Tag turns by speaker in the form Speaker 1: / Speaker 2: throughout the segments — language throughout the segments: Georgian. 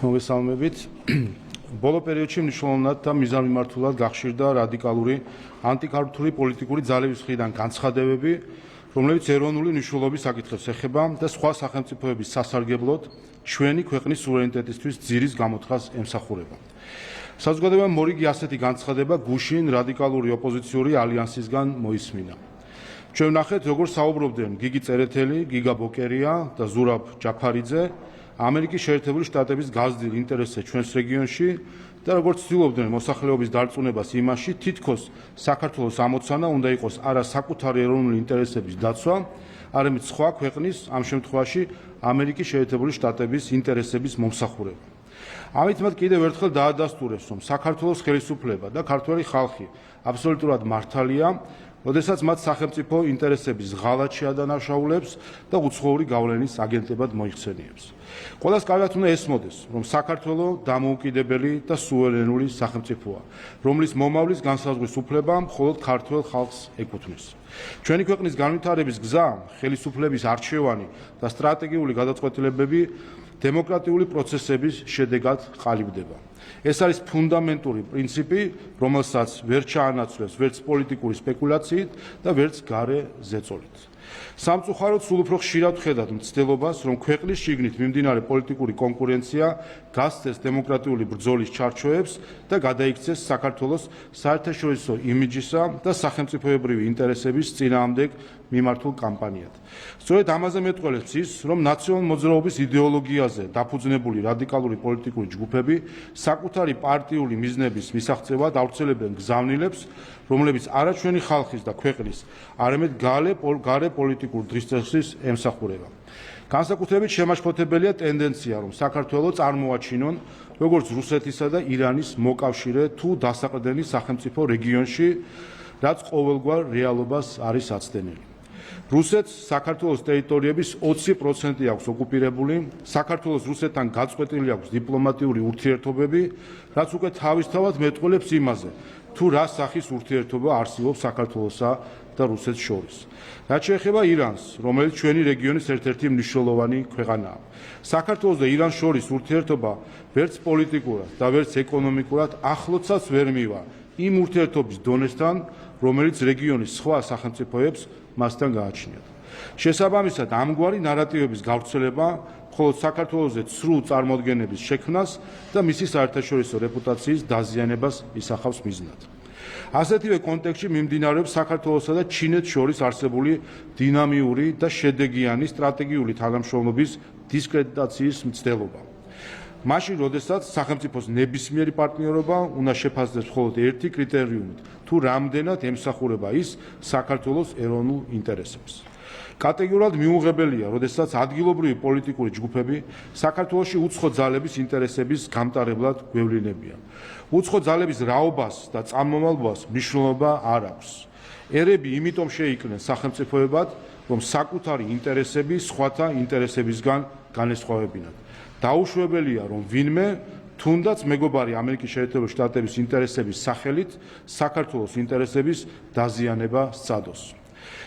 Speaker 1: მოგესალმებით. ბოლო პერიოდში მნიშვნელოვნად და მიზანმიმართულად გახშირდა რადიკალური ანტიქართული პოლიტიკური ძალების მხრიდან განცხადებები, რომლებიც ეროვნული მნიშვნელობის საკითხებს ეხება და სხვა სახელმწიფოების სასარგებლოდ ჩვენი ქვეყნის სუვერენიტეტისთვის ძირის გამოთხას ემსახურება. საზოგადოებამ მორიგი ასეთი განცხადება გუშინ რადიკალური ოპოზიციური ალიანსისგან მოისმინა. ჩვენ ვნახეთ, როგორ საუბრობდნენ გიგი წერეთელი, გიგა ბოკერია და ზურაბ ჯაფარიძე ამერიკის შეერთებული შტატების გაზრდილ ინტერესზე ჩვენს რეგიონში და როგორც ცდილობდნენ მოსახლეობის დარწმუნებას იმაში, თითქოს საქართველოს ამოცანა უნდა იყოს არა საკუთარი ეროვნული ინტერესების დაცვა, არამედ სხვა ქვეყნის, ამ შემთხვევაში ამერიკის შეერთებული შტატების ინტერესების მომსახურება. ამით მათ კიდევ ერთხელ დაადასტურებს, რომ საქართველოს ხელისუფლება და ქართველი ხალხი აბსოლუტურად მართალია, როდესაც მათ სახელმწიფო ინტერესების ღალატ შეადანაშაულებს და უცხოური გავლენის აგენტებად მოიხსენიებს. ყველას კარგად უნდა ესმოდეს, რომ საქართველო დამოუკიდებელი და სუვერენული სახელმწიფოა, რომლის მომავლის განსაზღვრის უფლება მხოლოდ ქართველ ხალხს ეკუთვნის. ჩვენი ქვეყნის განვითარების გზა, ხელისუფლების არჩევანი და სტრატეგიული გადაწყვეტილებები დემოკრატიული პროცესების შედეგად ყალიბდება. ეს არის ფუნდამენტური პრინციპი, რომელსაც ვერ ჩაანაცვლებს ვერც პოლიტიკური სპეკულაციით და ვერც გარე ზეწოლით. სამწუხაროდ სულ უფრო ხშირად ვხედავთ მცდელობას, რომ ქვეყნის შიგნით მიმდინარე პოლიტიკური კონკურენცია გასცეს დემოკრატიული ბრძოლის ჩარჩოებს და გადაიქცეს საქართველოს საერთაშორისო იმიჯისა და სახელმწიფოებრივი ინტერესების წინააღმდეგ მიმართულ კამპანიად. სწორედ ამაზე მეტყველებს ის, რომ ნაციონალ-მოძრაობის იდეოლოგიაზე დაფუძნებული რადიკალური პოლიტიკური ჯგუფები საკუთარი პარტიული მიზნების მისაღწევად ავრცელებენ გზავნილებს, რომლებიც არა ჩვენი ხალხის და ქვეყნის, არამედ გარე პოლიტიკურ დღისწესის ემსახურება. განსაკუთრებით შემაშფოთებელია ტენდენცია, რომ საქართველო წარმოაჩინონ როგორც რუსეთისა და ირანის მოკავშირე თუ დასაყრდენი სახელმწიფო რეგიონში, რაც ყოველგვარ რეალობას არის აცდენილი. რუსეთს საქართველოს ტერიტორიების 20% აქვს ოკუპირებული, საქართველოს რუსეთთან გაწყვეტილი აქვს დიპლომატიური ურთიერთობები, რაც უკვე თავისთავად მეტყველებს იმაზე, თუ რა სახის ურთიერთობა არსებობს საქართველოსა და რუსეთს შორის. რაც შეეხება ირანს, რომელიც ჩვენი რეგიონის ერთ-ერთი მნიშვნელოვანი ქვეყანაა. საქართველოს და ირანს შორის ურთიერთობა ვერც პოლიტიკურად და ვერც ეკონომიკურად ახლოცაც ვერ მივა იმ ურთიერთობის დონესთან, რომელიც რეგიონის სხვა სახელმწიფოებს მასთან გააჩნიათ. შესაბამისად, ამგვარი ნარატივების გავრცელება მხოლოდ საქართველოზე ცრუ წარმოდგენების შექმნას და მისი საერთაშორისო რეპუტაციის დაზიანებას ისახავს მიზნად. ასეთივე კონტექსტში მიმდინარეობს საქართველოსა და ჩინეთს შორის არსებული დინამიური და შედეგიანი სტრატეგიული თანამშრომლობის დისკრედიტაციის მცდელობა. მაშინ, როდესაც სახელმწიფოს ნებისმიერი პარტნიორობა უნდა შეფასდეს მხოლოდ ერთი კრიტერიუმით, თუ რამდენად ემსახურება ის საქართველოს ეროვნულ ინტერესებს. კატეგორიულად მიუღებელია, როდესაც ადგილობრივი პოლიტიკური ჯგუფები საქართველოში უცხო ძალების ინტერესების გამტარებლად გვევლინებიან. უცხო ძალების რაობას და წარმომავლობას მნიშვნელობა არ აქვს. ერები იმიტომ შეიქმნენ სახელმწიფოებად, რომ საკუთარი ინტერესები სხვათა ინტერესებისგან განესხვავებინათ. დაუშვებელია, რომ ვინმე თუნდაც მეგობარი ამერიკის შეერთებული შტატების ინტერესების სახელით საქართველოს ინტერესების დაზიანება სცადოს.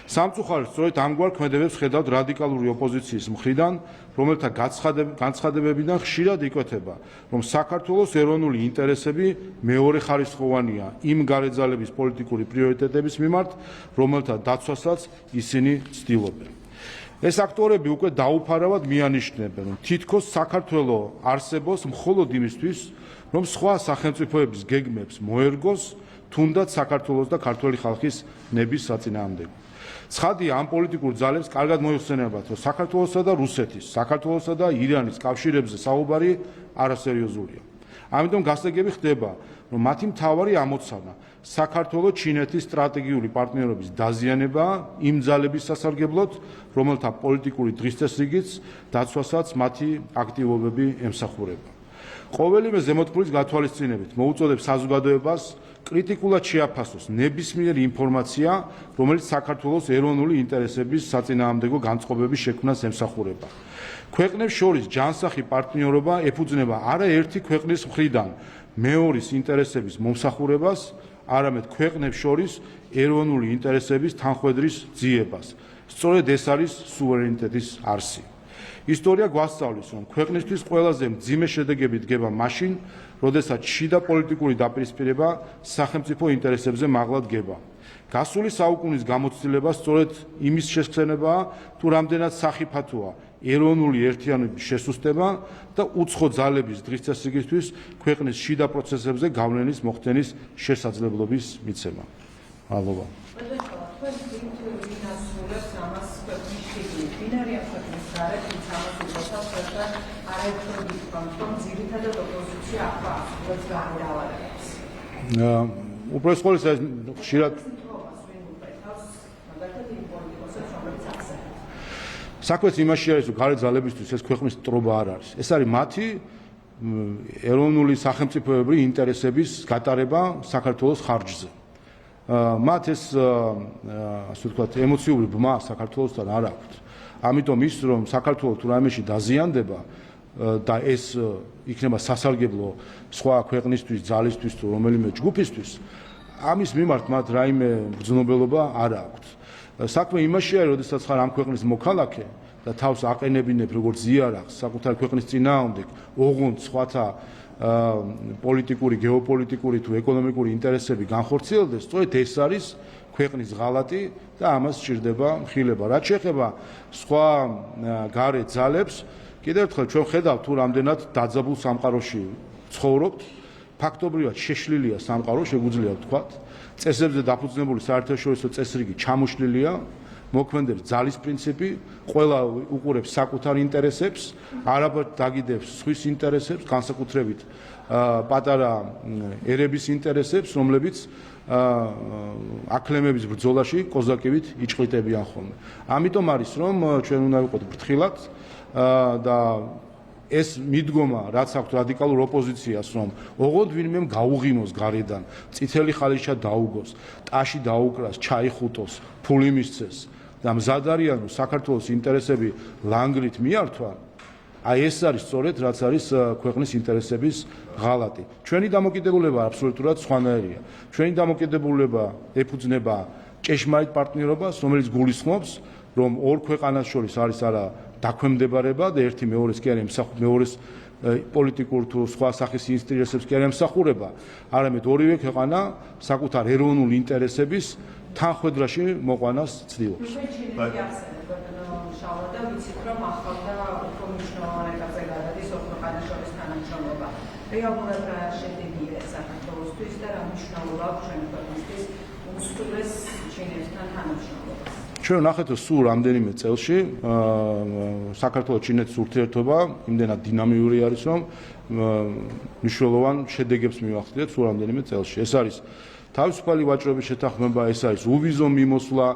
Speaker 1: სამწუხაროდ სწორედ ამგვარ ქმედებებს ხედავთ რადიკალური ოპოზიციის მხრიდან, რომელთა განცხადებებიდან ხშირად იკვეთება, რომ საქართველოს ეროვნული ინტერესები მეორეხარისხოვანია იმ გარეძალების პოლიტიკური პრიორიტეტების მიმართ, რომელთა დაცვასაც ისინი ცდილობენ. ეს აქტორები უკვე დაუფარავად მიანიშნებენ, რომ თითქოს საქართველო არსებობს მხოლოდ იმისთვის, რომ სხვა სახელმწიფოების გეგმებს მოერგოს, თუნდაც საქართველოს და ქართველი ხალხის ნების საწინააღმდეგო. ცხადია, ამ პოლიტიკურ ძალებს კარგად მოიხსენებათ, რომ საქართველოსა და რუსეთის, საქართველოსა და ირანის კავშირებზე საუბარი არასერიოზულია. ამიტომ გასაგები ხდება, რომ მათი მთავარი ამოცანა საქართველოს ჩინეთის სტრატეგიული პარტნიორობის დაზიანება იმ ძალების სასარგებლოდ, რომელთა პოლიტიკური დღისწესრიგიც დაცვასაც მათი აქტივობები ემსახურება. ყოველივე ზემოთქმულის გათვალისწინებით მოუწოდებს საზოგადოებას კრიტიკულად შეაფასოს ნებისმიერი ინფორმაცია, რომელიც საქართველოს ეროვნული ინტერესების საწინააღმდეგო განწყობების შექმნას ემსახურება. ქვეყნებს შორის ჯანსაღი პარტნიორობა ეფუძნება არა ერთი ქვეყნის მხრიდან მეორის ინტერესების მომსახურებას, არამედ ქვეყნებს შორის ეროვნული ინტერესების თანხვედრის ძიებას. სწორედ ეს არის სუვერენიტეტის არსი. ისტორია გვასწავლის, რომ ქვეყნისთვის ყველაზე მძიმე შედეგები დგება მაშინ, როდესაც შიდა პოლიტიკური დაპირისპირება სახელმწიფო ინტერესებზე მაღლა დგება. გასული საუკუნის გამოცდილება სწორედ იმის შესახებაა, თუ რამდენად სახიფათოა ეროვნული ერთიანობის შესუსტება და უცხო ძალების დღისწესრიგისთვის ქვეყნის შიდა პროცესებზე გავლენის მოხდენის შესაძლებლობის მიცემა. მადლობა. უბრალოდ ყოველთვის ხშირად საქმეც იმაში არის, რომ გარე ძალებისთვის ეს ქვეყნის ტრობა არ არის. ეს არის მათი ეროვნული სახელმწიფოებრივი ინტერესების გატარება საქართველოს ხარჯზე. მათ ეს ასე ვთქვათ, ემოციური ბმა საქართველოსთან არ აქვთ. ამიტომ ის, რომ საქართველოს თუ რაიმეში დაზიანდება და ეს იქნება სასარგებლო სხვა ქვეყნისთვის, ძალისთვის თუ რომელიმე ჯგუფისთვის, ამის მიმართ მათ რაიმე ბრძნობელობა არ აქვთ. საქმე იმაში არის, როდესაც ხარ ამ ქვეყნის მოქალაქე და თავს აყენებინებ როგორც ზიარახს საკუთარი ქვეყნის წინააღმდეგ, ოღონდ სხვათა პოლიტიკური, გეოპოლიტიკური თუ ეკონომიკური ინტერესები განხორციელდეს, სწორედ ეს არის ქვეყნის ღალატი და ამას სჭირდება მხილება. რაც შეეხება სხვა გარე ძალებს, კიდევ ერთხელ ჩვენ ხედავთ თუ რამდენად დაძაბულ სამყაროში ცხოვრობთ, ფაქტობრივად შეშლილია სამყარო, შეგვიძლია ვთქვათ. წესებზე დაფუძნებული საერთაშორისო წესრიგი ჩამოშლილია, მოქმედებს ძალის პრინციპი, ყველა უყურებს საკუთარ ინტერესებს, არაბად დაგიდებს სხვის ინტერესებს, განსაკუთრებით პატარა ერების ინტერესებს, რომლებიც აკლემების ბრძოლაში კოზაკივით იჭყლიტებიან ხოლმე. ამიტომ არის, რომ ჩვენ უნდა ვიყოთ ფრთხილად და ეს მიდგომა, რაც აქვს რადიკალურ ოპოზიციას, რომ ოღონდ ვინმე გაუღიმოს გარედან, წითელი ხალიჩა დაუგოს, ტაში დაუკრას, ჩაიხუტოს, ფული მისცეს და მზად არიან, რომ საქართველოს ინტერესები ლანგრით მიართვან, აი ეს არის სწორედ, რაც არის ქვეყნის ინტერესების ღალატი. ჩვენი დამოკიდებულება აბსოლუტურად სხვანაირია. ჩვენი დამოკიდებულება ეფუძნება ჭეშმარიტ პარტნიორობას, რომელიც გულისხმობს, რომ ორ ქვეყანას შორის არის არა დაქვემდებარება და ერთი მეორეს კი არ ემსახურება, მეორეს პოლიტიკურ თუ სხვა სახის ინტერესებს კი არ ემსახურება, არამედ ორივე ქვეყანა საკუთარ ეროვნულ ინტერესების თანხვედრაში მოყვანას ცდილობს. რეალურად რა შედეგია საქართველოსთვის და რა მნიშვნელობა აქვს ჩვენი ქვეყნისთვის უმსხვილეს ჩინეთთან თანამშრომლობას. ჩვენ ნახეთ, რომ სულ რამდენიმე წელში საქართველოს ჩინეთის ურთიერთობა იმდენად დინამიური არის, რომ მნიშვნელოვან შედეგებს მივახდით სულ რამდენიმე წელში. ეს არის თავისუფალი ვაჭრობის შეთანხმება, ეს არის უვიზო მიმოსვლა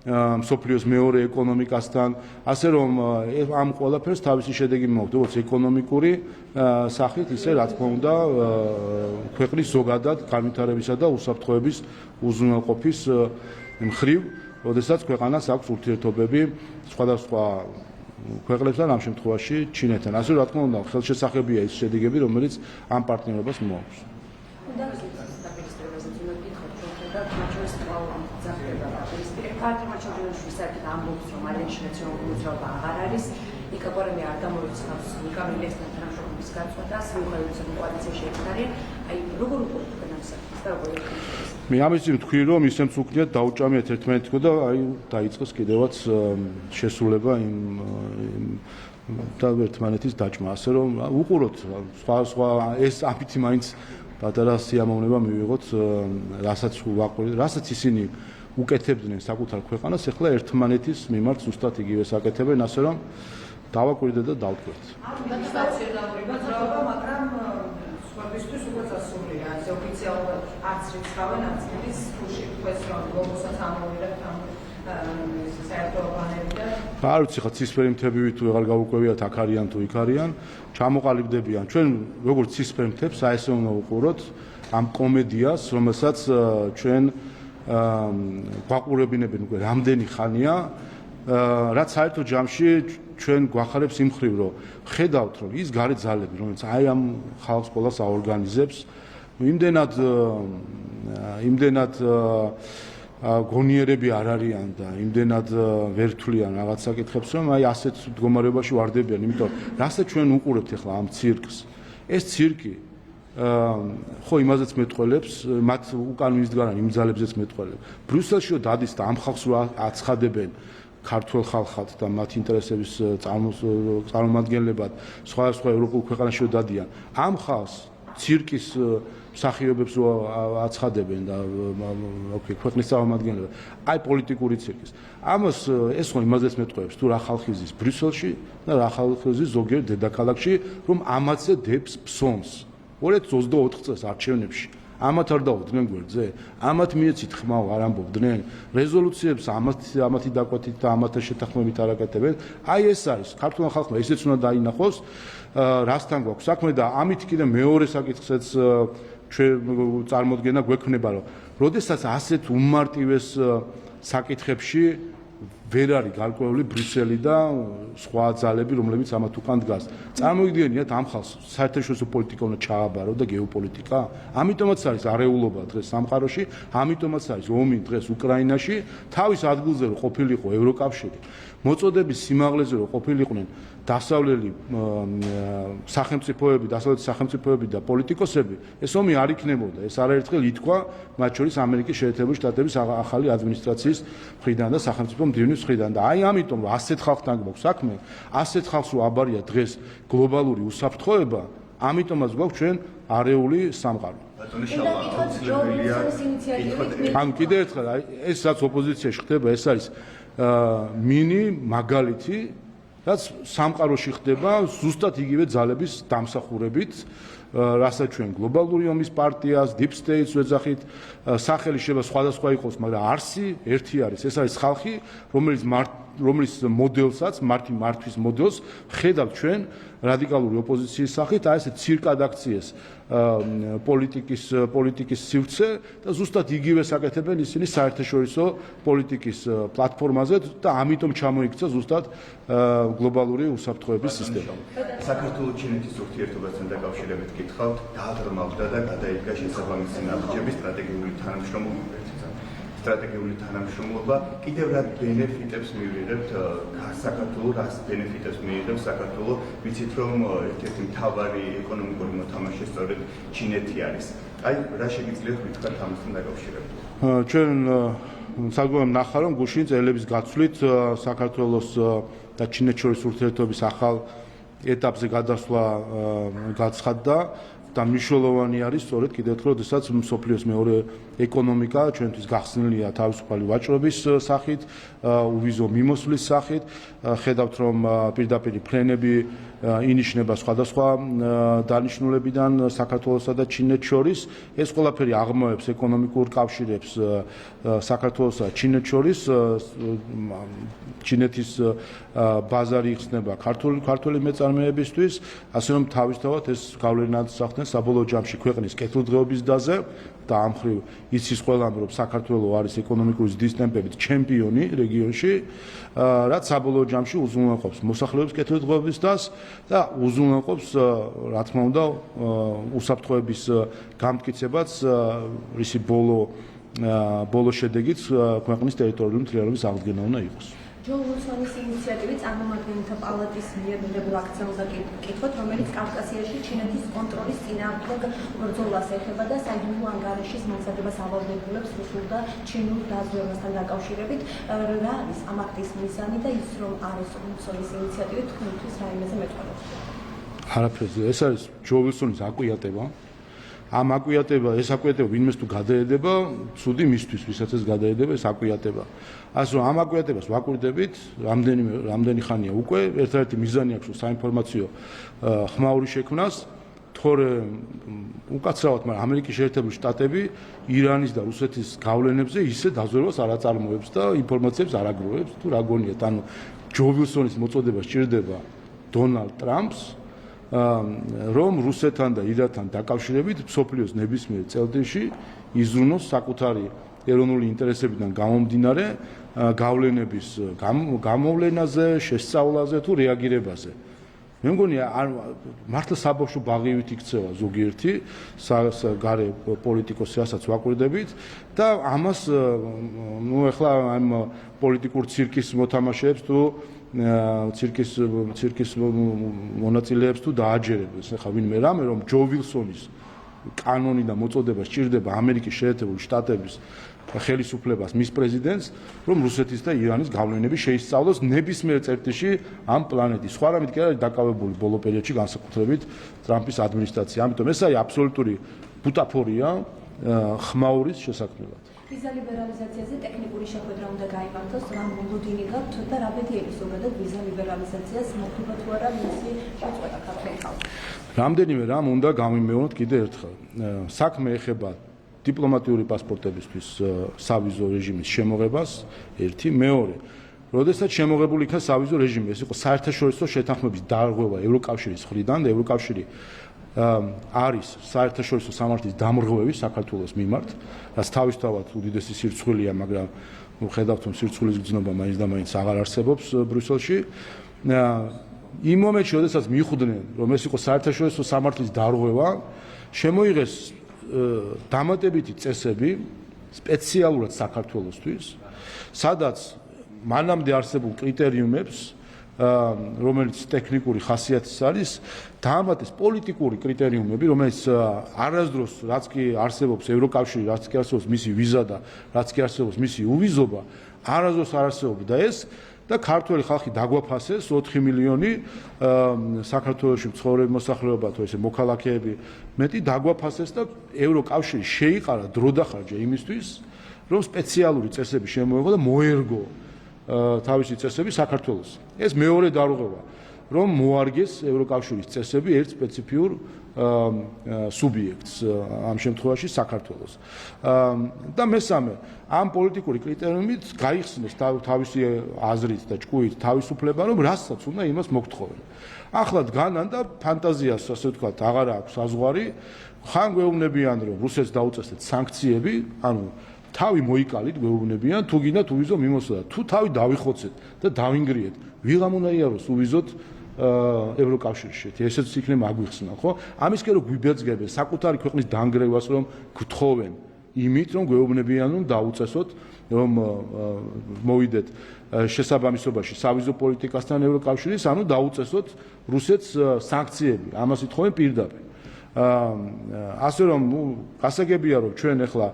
Speaker 1: მსოფლიოს მეორე ეკონომიკასთან, ასე რომ ამ ყველაფერს თავისი შედეგი მოაქვს, როგორც ეკონომიკური სახით, ისე რა თქმა უნდა ქვეყნის ზოგადად განვითარებისა და უსაფრთხოების უზრუნველყოფის მხრივ, როდესაც ქვეყანას აქვს ურთიერთობები სხვადასხვა ქვეყნებთან, ამ შემთხვევაში ჩინეთთან. ასე რა თქმა უნდა, ხელშესახებია ის შედეგები, რომელიც ამ პარტნიორობას მოაქვს. საერთოდ ამბობს, რომ ალიანსში მოძრაობა აღარ არის, იკაბორემი არ გამოიცხავს მიკამილესთან თანამშრომლობის გაწყვეტას, მიუხედავად იმისა, რომ კოალიციაში ერთადარიან, აი როგორ უყურებთ ამ საკითხს და როგორ ეკონომიკას? მე ამის ვთქვი, რომ ისე მწუხნიათ დაუჭამიათ ერთმანეთს და აი დაიწყოს კიდევაც შესრულება იმ და ერთმანეთის დაჭმა, ასე რომ უყუროთ სხვა ეს ამით მაინც პატარა სიამოვნება მივიღოთ, რასაც ვაყურებთ, რასაც ისინი უკეთებდნენ საკუთარ ქვეყანას, ახლა ერთმანეთის მიმართ ზუსტად იგივე საკეთებენ, ასე რომ დავაკვირდეთ და დავტკბეთ. მაგრამ სხვებისთვის უკვე დასულია, ეს ოფიციალურად არც რიცხვავენ, არც ის თუში თქვეს, რომ გლობუსაც ამოვიდათ ამ საერთოებანები და არ ვიცი, ხა ცისფერი მთები თუ აღარ გავუკვევიათ, აქ არიან თუ იქ არიან, ჩამოყალიბდებიან. ჩვენ როგორც ცისფერ მთებს, აი ესე უნდა ვუყუროთ ამ კომედიას, რომელსაც ჩვენ გვაყურებინებენ უკვე რამდენი ხანია, რაც საერთო ჯამში ჩვენ გვახარებს იმ მხრივ, რომ ხედავთ, რომ ის გარე ძალები, რომელიც აი ამ ხალხს ყველას აორგანიზებს, იმდენად გონიერები არ არიან და იმდენად ვერ თვლიან რაღაც საკითხებს, რომ აი ასეთ მდგომარეობაში ვარდებიან, იმიტომ რასაც ჩვენ უყურებთ ახლა ამ ცირკს. ეს ცირკი ხო იმაზეც მეტყველებს, მათ უკან მისდგარან იმ ძალებზეც მეტყველებს. ბრიუსელში დადის და ამ ხალხს რო აცხადებენ ქართულ ხალხად და მათ ინტერესების წარმომადგენლებად სხვადასხვა ევროპულ ქვეყანაში რო დადიან. ამ ხალხს ცირკის მსახიობებს რო აცხადებენ და ქვეყნის წარმომადგენლებად, აი პოლიტიკური ცირკის. ამას ეს ხო იმაზეც მეტყველებს, თუ რა ხალხი ზის ბრიუსელში და რა ხალხი ზის ზოგიერთ დედაქალაქში, რომ ამათზე დებს ფსონს. 2024 წელს არჩევნებში ამათ არ დაუდგნენ გვერდზე, ამათ მიეცით ხმაო არ ამბობდნენ, რეზოლუციებს ამათი დაკვეთით და ამათა შეთანხმებით არ აკეთებენ. აი ეს არის ქართულმა ხალხმა ესეც უნდა დაინახოს, რასთან გვაქვს საქმე და ამით კიდე მეორე საკითხსაც ჩვენ წარმოდგენა გვექნება, რომ როდესაც ასეთ უმარტივეს საკითხებში ვერ არის გარკვეული ბრიუსელი და სხვა ძალები, რომლებიც ამათ უკან დგას. წარმოგიდგენიათ ამ ხალხს საერთაშორისო პოლიტიკა უნდა ჩააბარო და გეოპოლიტიკა. ამიტომაც არის არეულობა დღეს სამყაროში, ამიტომაც არის ომი დღეს უკრაინაში, თავის ადგილზე რო ყოფილიყო ევროკავშირი, მოწოდების სიმაღლეზე რო ყოფილიყვნენ დასავლელი სახელმწიფოები და პოლიტიკოსები, ეს ომი არ იქნებოდა. ეს არაერთხელ ითქვა, მათ შორის ამერიკის შეერთებული შტატების ახალი ადმინისტრაციის მხრიდან და სახელმწიფო მდივნის მხრიდან. და აი ამიტომ რომ ასეთ ხალხთან გვაქვს საქმე, ასეთ ხალხს რო აბარია დღეს გლობალური უსაფრთხოება, ამიტომაც გვაქვს ჩვენ არეული სამყარო. ან კიდევ ერთხელ ეს რაც ოპოზიციაში ხდება, ეს არის მინი მაგალითი, რაც სამყაროში ხდება ზუსტად იგივე ძალების დამსახურებით, რასაც ჩვენ გლობალური ომის პარტიას, deep states ვეძახით, სახელი შეიძლება სხვადასხვა იყოს, მაგრამ არსი ერთი არის, ეს არის ხალხი, რომლის მოდელსაც, მართვის მოდელს ხედავთ ჩვენ რადიკალური ოპოზიციის სახით, აი ესე ცირკად აქციეს პოლიტიკის სივრცე და ზუსტად იგივე საკეთებენ ისინი საერთაშორისო პოლიტიკის პლატფორმაზე და ამიტომ ჩამოიქცა ზუსტად გლობალური უსაფრთხოების სისტემა.
Speaker 2: საქართველოს ჩინეთის ურთიერთობასთან დაკავშირებით გითხავთ, დააღრმავდა და გადაიდგა შესაბამისი ნაბიჯების სტრატეგიული თანამშრომლობა, კიდევ რა ბენეფიტებს მივიღებთ საქართველოს, რას ბენეფიტებს მიიღებს საქართველოს, ვიცით რომ ერთ-ერთი მთავარი ეკონომიკური მოთამაშე სწორედ ჩინეთი არის. აი, რა შეგიძლიათ ვთქვათ ამასთან დაკავშირებით?
Speaker 1: ჩვენ საგვარად ნახა რომ გუშინ წელების გაცვლით საქართველოს და ჩინეთს შორის ურთიერთობის ახალ ეტაპზე გადასვლა გაცხადდა და მნიშვნელოვანი არის სწორედ კიდევ ერთხელ, როდესაც მსოფლიოს მეორე ეკონომიკა ჩვენთვის გახსნილია თავისუფალი ვაჭრობის სახით, უვიზო მიმოსვლის სახით, ხედავთ რომ პირდაპირ ფრენები ინიშნება სხვადასხვა დანიშნულებიდან საქართველოსა და ჩინეთს შორის, ეს ყველაფერი აღმოებს ეკონომიკურ კავშირებს საქართველოსა და ჩინეთს შორის, ჩინეთის ბაზარი იხსნება ქართული მეწარმეებისთვის, ასე რომ თავისთავად ეს გავლენას ახდენს საბოლოო ჯამში ქვეყნის კეთილდღეობის დაზე და ამ მხრივ იცის ყველამ რომ საქართველოს არის ეკონომიკური ზრდის ტემპებით ჩემპიონი რეგიონში, რაც საბოლოო ჯამში უზრუნველყოფს მოსახლეობის კეთილდღეობის დას და უზრუნველყოფს რა თქმა უნდა უსაფრთხოების გამტკიცებაც, რისი ბოლო შედეგიც ქვეყნის ტერიტორიული მთლიანობის აღდგენა უნდა იყოს.
Speaker 3: ჯო უილსონის ინიციატივით წარმომადგენელთა პალატის მიერ მიღებულ აქციაზე კითხოთ, რომელიც კავკასიაში ჩინეთის კონტროლის წინააღმდეგ ბრძოლას ეხება და საიდუმლო ანგარიშის მომზადებას ავალდებულებს რუსულ და ჩინურ დაზვერვასთან დაკავშირებით. რა არის ამ აქტის მიზანი და ის რომ არის უილსონის ინიციატივით თქვენთვის რა იმაზე მეტყველებს?
Speaker 1: არაფერზე, ეს არის ჯო უილსონის აკვიატება. ამ აკვიატება, ეს აკვიატება ვინმეს თუ გადაედება, ცუდი მისთვის, ვისაც ეს გადაედება, ეს აკვიატება. ასე რომ ამ აკვიატებას ვაკვირდებით, რამდენი ხანია უკვე, ერთ-ერთი მიზანი აქვს საინფორმაციო ხმაური შექმნას, თორე უკაცრავად, მაგრამ ამერიკის შეერთებული შტატები ირანის და რუსეთის გავლენებზე ისე დაზვერვას არ აწარმოებს და ინფორმაციებს არ აგროვებს, თუ რა გონიათ, ანუ ჯო უილსონის მოწოდება სჭირდება დონალდ ტრამპს, რომ რუსეთთან და ირანთან დაკავშირებით მსოფლიოს ნებისმიერ წელდენში იზრუნოს საკუთარი ეროვნული ინტერესებიდან გამომდინარე გავლენების გამოვლენაზე, შესწავლაზე თუ რეაგირებაზე. მე მგონი მართლა საბავშვო ბაღივით იქცევა ზოგიერთი გარე პოლიტიკოსი, რასაც ვაკვირდებით და ამას ნუ ეხლა ამ პოლიტიკურ ცირკის მოთამაშეებს თუ ცირკის მონაწილეებს თუ დააჯერებდეს. ეხლა ვინმე რამე რომ ჯო ვილსონის კანონი და მოწოდება სჭირდება ამერიკის შეერთებული შტატების ხელისუფლებას მის პრეზიდენტს, რომ რუსეთის და ირანის გავლენები შეისწავლოს ნებისმიერ წერტილში ამ პლანეტის. სხვა რამით კი არ არის დაკავებული ბოლო პერიოდში განსაკუთრებით ტრამპის ადმინისტრაცია. ამიტომ ეს არის აბსოლუტური ბუტაფორია ხმაურის შესაქმნელად.
Speaker 3: ვიზა ლიბერალიზაციაზე ტექნიკური შეხვედრა უნდა გაიმართოს, რამ მოლოდინი გაქვთ და რა ბედიერი ზოგადად ვიზა ლიბერალიზაციას მოხდება თუ არა მისი შეწყვეტა ქართული ხალხი.
Speaker 1: რამდენიმე რამ უნდა გამიმეოროთ კიდე ერთხელ. საქმე ეხება დიპლომატიური პასპორტებისთვის სავიზო რეჟიმის შემოღებას, ერთი, მეორე. როდესაც შემოღებული იქნა სავიზო რეჟიმი, ეს იყო საერთაშორისო შეთანხმების დარღვევა ევროკავშირის მხრიდან და ევროკავშირი არის საერთაშორისო სამართლის დამრღვევი საქართველოს მიმართ, რაც თავისთავად უდიდესი სირცხვილია, მაგრამ ხედავთ რომ სირცხვლის გრძნობა მაინც და მაინც აღარ არსებობს ბრიუსელში. იმ მომენტში, როდესაც მიხვდნენ, რომ ეს იყო საერთაშორისო სამართლის დარღვევა, შემოიღეს დამატებითი წესები სპეციალურად საქართველოსთვის, სადაც მანამდე არსებულ კრიტერიუმებს, რომელიც ტექნიკური ხასიათის არის, დაამატეს პოლიტიკური კრიტერიუმები, რომელიც არასდროს რაც კი არსებობს ევროკავშირი, რაც კი არსებობს მისი ვიზა და რაც კი არსებობს მისი უვიზობა, არასდროს არ არსებობდა ეს და ქართველი ხალხი დაგვაფასეს 4 მილიონი საქართველოში მცხოვრები მოსახლეობა თუ ესე მოქალაქეები მეტი დაგვაფასეს და ევროკავშირი შეიყარა დრო დახარჯა იმისთვის, რომ სპეციალური წესები შემოეღო და მოერგო თავისი წესები საქართველოს. ეს მეორე დარღვევა, რომ მოარგეს ევროკავშირის წესები ერთ სპეციფიურ სუბიექტს, ამ შემთხვევაში საქართველოს. და მესამე, ამ პოლიტიკური კრიტერიუმით გაიხსნეს თავისი აზრით და ჭკუით თავისუფლება, რომ რასაც უნდა იმას მოგთხოვენ. ახლა დგანან და ფანტაზიას, ასე ვთქვათ, აღარ აქვს საზღვარი, ხან გვეუბნებიან, რომ რუსეთს დაუწესდეთ სანქციები, ანუ თავი მოიკალით, გვეუბნებიან, თუ გინდათ უვიზო მიმოსვლა, თუ თავი დავიხოცეთ და დავინგრიეთ, ვიღამ უნდა იაროს უვიზოთ ევროკავშირში. ესეც იქნება აგვიხსნა, ხო? ამისკენ რომ გვიბეძგებენ საკუთარი ქვეყნის დანგრევას, რომ გთხოვენ იმით, რომ გვეუბნებიან, რომ დაუწესოთ, რომ მოვიდეთ შესაბამისობაში სავიზო პოლიტიკასთან ევროკავშირის, ანუ დაუწესოთ რუსეთს სანქციები. ამას ითხოვენ პირდაპირ. ასე რომ გასაგებია, რომ ჩვენ ახლა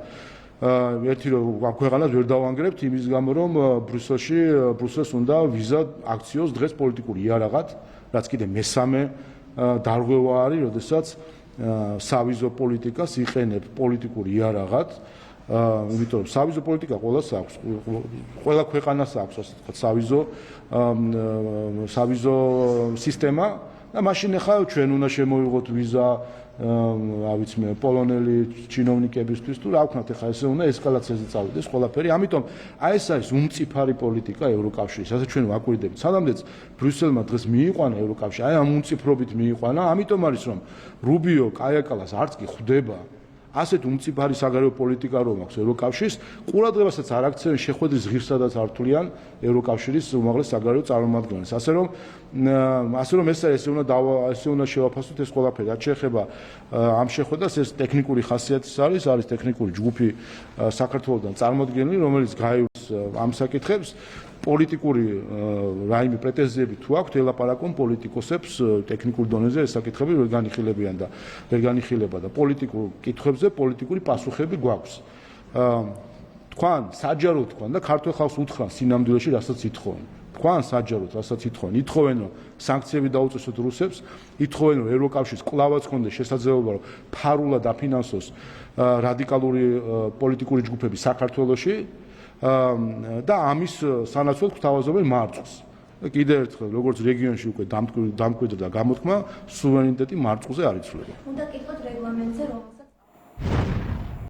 Speaker 1: ერთი რომ ქვეყანას ვერ დავანგრებთ იმის გამო, რომ ბრიუსელს უნდა ვიზა აქციოს დღეს პოლიტიკური იარაღად, რაც კიდე მესამე დარღვევა არის, როდესაც სავიზო პოლიტიკას იყენებ პოლიტიკური იარაღად, იმიტომ რომ სავიზო პოლიტიკა ყველას აქვს, ყველა ქვეყანას აქვს, ასე ვთქვათ, სავიზო სისტემა და მაშინ ახლა ჩვენ უნდა შემოვიღოთ ვიზა ავიც მე პოლონელი ჩინოვნიკებისთვის თუ რა ვქნათ ახლა ესე უნდა ესკალაციაზე წავიდეს ყველაფერი. ამიტომ აი ეს არის უმწიფარი პოლიტიკა ევროკავშირის, რასაც ჩვენ ვაკვირდებით. სადამდეც ბრიუსელმა დღეს მიიყვანა ევროკავშირი, აი ამ უმწიფრობით მიიყვანა, ამიტომ არის რომ რუბიო კაიაკალას არც კი ხვდება ასეთ უმწიფარი საგარეო პოლიტიკა რომ აქვს ევროკავშირის, ყურადღებასაც არ აქცევენ შეხვედრის ღირსადაც არ თვლიან ევროკავშირის უმაღლეს საგარეო წარმომადგენელს. ასე რომ ესე უნდა შევაფასოთ ეს ყველაფერი. რაც შეეხება ამ შეხვედრას, ეს ტექნიკური ხასიათის არის ტექნიკური ჯგუფი საქართველოსთან წარმოდგენილი, რომელიც გაივლს ამ საკითხებს. პოლიტიკური რაიმე პრეტენზიები თუ აქვთ, ელაპარაკონ პოლიტიკოსებს ტექნიკურ დონეზე ეს საკითხები ვერ განიხილება და პოლიტიკურ კითხვებზე პოლიტიკური პასუხები გვაქვს. თქვენ საჯაროდ თქვენ და ქართულ ხალხს უთხრან სინამდვილეში რასაც ითხოვენ. თქვენ საჯაროდ რასაც ითხოვენ, რომ სანქციები დაუწესოთ რუსებს, ითხოვენ რომ ევროკავშირის კლავაც ქონდეს შესაძლებლობა რომ ფარულად აფინანსოს რადიკალური პოლიტიკური ჯგუფები საქართველოში და ამის სანაცვლოდ გვთავაზობენ მარწყვის. კიდე ერთხელ, როგორც რეგიონში უკვე დამკვიდრდა გამოთქმა, სუვერენიტეტი მარწყვზე არ იცვლება.
Speaker 3: უნდა კითხოთ რეგლამენტზე, რომელსაც